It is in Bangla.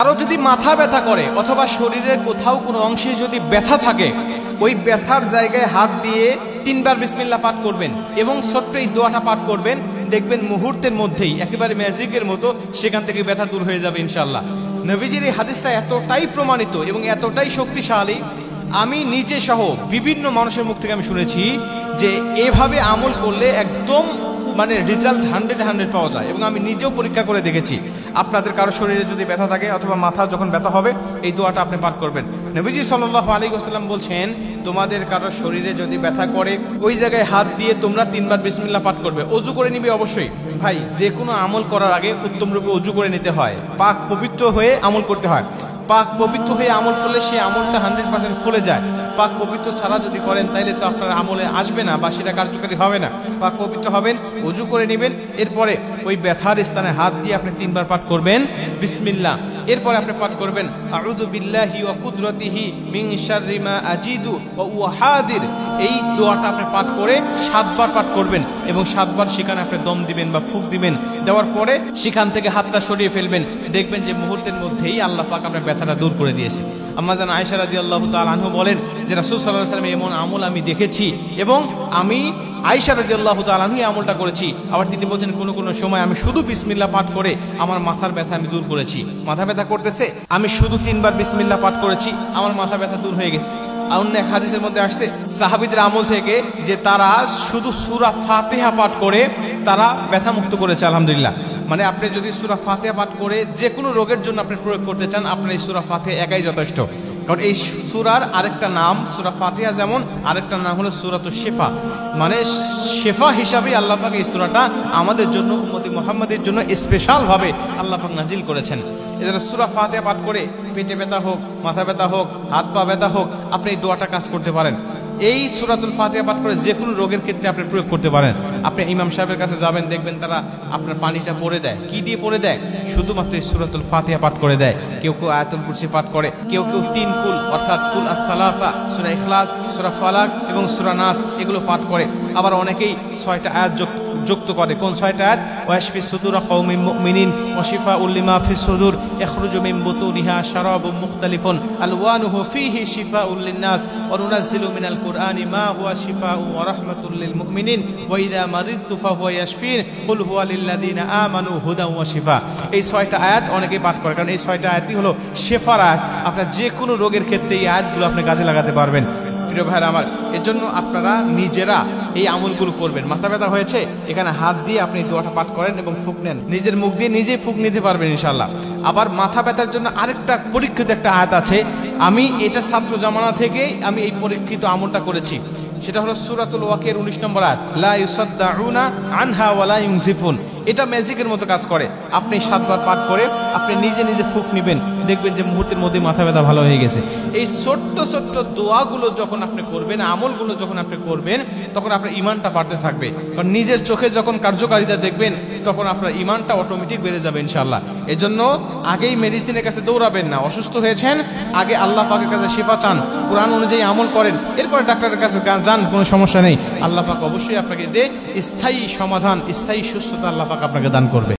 আরো যদি মাথা ব্যথা করে অথবা শরীরের কোথাও কোনো অংশে যদি ব্যথা থাকে, ওই ব্যথার জায়গায় হাত দিয়ে 3 বার বিসমিল্লাহ পাঠ করবেন এবং ছোট্ট এই দোয়াটা পাঠ করবেন। দেখবেন মুহূর্তের মধ্যেই একেবারে ম্যাজিকের মতো সেখান থেকে ব্যথা দূর হয়ে যাবে ইনশাআল্লাহ। নবীজির এই হাদিসটা এতটাই প্রমাণিত এবং এতটাই শক্তিশালী, আমি নিজে সহ বিভিন্ন মানুষের মুখ থেকে আমি শুনেছি যে এভাবে আমল করলে একদম রেজাল্ট 100 পাওয়া যায়, এবং আমি নিজেও পরীক্ষা করে দেখেছি। আপনাদের কারো শরীরে যদি ব্যথা থাকে অথবা মাথা যখন ব্যথা হবে, এই দোয়াটা আপনি পাঠ করবেন। নবীজি সাল্লাল্লাহু আলাইহি ওয়াসাল্লাম বলছেন, তোমাদের কারো শরীরে যদি ব্যথা করে ওই জায়গায় হাত দিয়ে তোমরা 3 বার বিসমিল্লাহ পাঠ করবে। অজু করে নিবে অবশ্যই। ভাই, যে কোনো আমল করার আগে উত্তম রূপে অজু করে নিতে হয়, পাক পবিত্র হয়ে আমল করতে হয়। পাক পবিত্র হয়ে আমল করলে সেই আমলটা 100% ফলে যায়। পাক পবিত্র ছাড়া যদি করেন তাইলে তো আপনার আমলে আসবে না বা সেটা কার্যকারী হবে না। পাক পবিত্র হবেন, অজু করে নেবেন, এরপরে ওই ব্যথার স্থানে হাত দিয়ে আপনি 3 বার পাঠ করবেন বিসমিল্লাহ। এরপরে আপনি পাঠ করবেন আউযু বিল্লাহি ওয়া কুদরতিহি মিন শাররি মা আজিদু ওয়া উহাদির। এই দোয়াটা আপনি পাঠ করে 7 বার পাঠ করবেন এবং 7 বার সেখানে আপনি দম দিবেন বা ফুঁক দিবেন। দেওয়ার পরে সেখান থেকে হাতটা সরিয়ে ফেলবেন। দেখবেন যে মুহূর্তের মধ্যেই আল্লাহ পাক আপনার ব্যথাটা দূর করে দিয়েছে। আম্মা জান আয়েশা রাদিয়াল্লাহু তাআলা আনহা বলেন যে রাসূল সাল্লাল্লাহু আলাইহি ওয়াসাল্লাম এমন আমল আমি দেখেছি এবং আমি আয়েশা রাদিয়াল্লাহু তাআলা আনহা এই আমলটা করেছি। আবার তিনি বলেন কোন কোন সময় আমি শুধু বিসমিল্লাহ পাঠ করে আমার মাথার ব্যথা আমি দূর করেছি। মাথা ব্যথা করতেছে, আমি শুধু 3 বার বিসমিল্লাহ পাঠ করেছি, আমার মাথা ব্যথা দূর হয়ে গেছে। আর অন্য এক হাদিসের মধ্যে আসছে সাহাবীদের আমল থেকে যে তারা শুধু সূরা ফাতিহা পাঠ করে তারা ব্যথা মুক্ত করেছে আলহামদুলিল্লাহ। আপনি যদি সূরা ফাতিহা পাঠ করে যে কোনো রোগের জন্য আপনি প্রয়োগ করতে চান, আপনার এই সূরা ফাতিহা একাই যথেষ্ট। কারণ এই সূরার আরেকটা নাম, সূরা ফাতিহা যেমন আরেকটা নাম হলো সূরাতুশ শিফা, শেফা হিসাবে আল্লাহ পাক এই সূরাটা আমাদের জন্য, উম্মতি মুহাম্মাদের জন্য স্পেশাল ভাবে আল্লাহ পাক নাজিল করেছেন। এজন্য সূরা ফাতিহা পাঠ করে পেটে ব্যথা হোক, মাথা ব্যথা হোক, হাত পা ব্যথা হোক, আপনি এই দোয়াটা কাজ করতে পারেন। এই সূরাতুল ফাতিহা পাঠ করে যে কোনো রোগের ক্ষেত্রে আপনি প্রয়োগ করতে পারেন। আপনি ইমাম সাহেবের কাছে যাবেন, দেখবেন তারা আপনার পানিটা পরে দেয়। কি দিয়ে পরে দেয়? শুধুমাত্র এই সূরাতুল ফাতিহা পাঠ করে দেয়। কেউ কেউ আয়াতুল কুরসি পাঠ করে, কেউ কেউ 3 কুল অর্থাৎ কুল আস-সালাসা, সূরা ইখলাস, সূরা ফালাক এবং সূরা নাস এগুলো পাঠ করে। আবার অনেকেই 6টা আয়াত যুক্ত করে। কোন 6টা আয়াত? ওয়াশফি সুদুরা কওমিল মুমিনিন ওয়া শিফাউল লিমা ফিস সুদুর ইখরুজু মিন বুতুনিহা শারাবুম মুখতালিফুন আলওয়ানুহু ফীহি শিফাউল লিন-নাস ওয়া নুনাজ্জিলু মিনাল কুরআনি মা হুয়া শিফাউ ওয়া রাহমাতুল লিল মুমিনিন ওয়া ইযা মারিদতু ফাহুয়া ইয়াশফিন কুল হুয়া লিল্লাযিনা আমানু হুদাও ওয়া শিফা। এই 6টা আয়াত অনেকেই পাঠ করে, কারণ এই 6টা আয়াতই হলো শিফার আয়াত। আপনার যে কোনো রোগের ক্ষেত্রে এই আয়াতগুলো আপনি কাজে লাগাতে পারবেন। প্রিয় ভাইরা আমার, এজন্য আপনারা নিজেরা এই আমলগুলো করবেন। মাথা ব্যথা হয়েছে, এখানে হাত দিয়ে আপনি দোয়াটা পাঠ করেন এবং ফুঁক নেন। নিজের মুখ দিয়ে নিজেই ফুঁক নিতে পারবেন ইনশাআল্লাহ। আবার মাথা ব্যথার জন্য আরেকটা পরীক্ষিত একটা আয়াত আছে, আমি এটা ছাত্র জামানা থেকে আমি এই পরীক্ষিত আমলটা করেছি। সেটা হলো সূরাতুল ওয়াকিয়ার 19 নম্বর আয়াত, লা ইউসাদ্দাউনা আনহা ওয়া লা ইউনজিফুন। এটা ম্যাজিকের মতো কাজ করে। আপনি 7 বার পাঠ করে আপনি নিজে নিজে ফুঁক নেবেন, দেখবেন যে মুহূর্তের মধ্যে মাথা ব্যথা ভালো হয়ে গেছে। এই ছোট্ট ছোট্ট দোয়াগুলো যখন আপনি করবেন, আমলগুলো যখন আপনি করবেন, তখন আপনার ঈমানটা বাড়তে থাকবে। কারণ নিজের চোখে যখন কার্যকারিতা দেখবেন, তখন আপনার ঈমানটা অটোমেটিক বেড়ে যাবে ইনশাআল্লাহ। এজন্য আগেই মেডিসিনের কাছে দৌড়াবেন না। অসুস্থ হয়েছেন, আগে আল্লাহ পাকের কাছে শিফা চান, কোরআন অনুযায়ী আমল করেন, এরপরে ডাক্তারের কাছে যান, কোনো সমস্যা নেই। আল্লাহ পাক অবশ্যই আপনাকে স্থায়ী সমাধান, স্থায়ী সুস্থতা আল্লাহ পাক আপনাকে দান করবে।